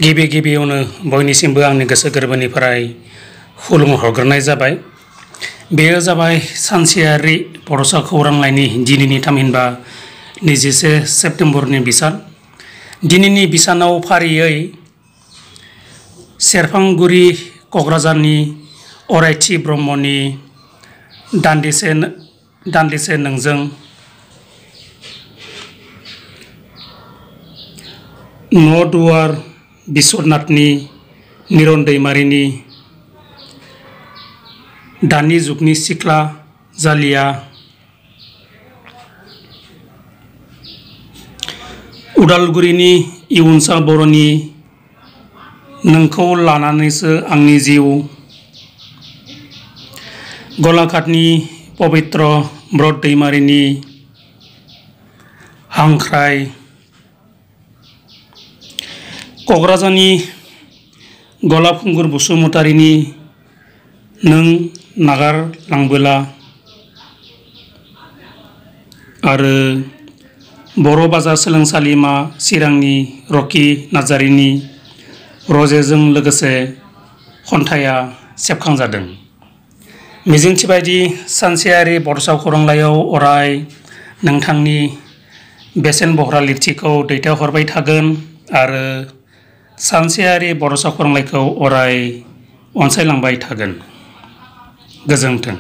गिबि गिबियावनो बयनिसिमबो आंनि गोसो गोरबोनिफ्राय खुलुमहरग्रोनाय जाबाय। बेयो जाबाय सानसेयारि बड'सा खौरांलाइनि दिनैनि थामहिनबा 21 सेप्तेम्बरनि बिसान। दिनैनि बिसानाव फारियै सेरफांगुरि क'क्राझारनि अरायथि ब्रह्मनि दान्दिसे नोंजों, न'दुवार बिश्वनाथनि निरन दैमारिनि दानि जुगनि सिख्ला जालिया, उदालगुरिनि इयुनसा बर'नि नोंखौ लानानैसो आंनि जिउ, गलाघाटनि पबित्र ब्रत दैमारिनि हांख्राय, क'क्राझारनि गलाबखुंगुर बसुमतारिनि नों नागारलांबोला आरो बर' बाजार सोलोंसालिमा चिरांनि रकि नार्जारिनि रजेजों लोगोसे खन्थाइया सेबखांजादों। मिजिंथिबायदि सानसेयारि बड'सा खौरांलाइयाव अराय नोंथांनि बेसेन बह्रा लिरथिखौ दैथायहरबाय थागोन आरो सानसेयारि बड'सा खौरांलाइखौ अराय अनसायलांबाय थागोन। गोजोन्थों।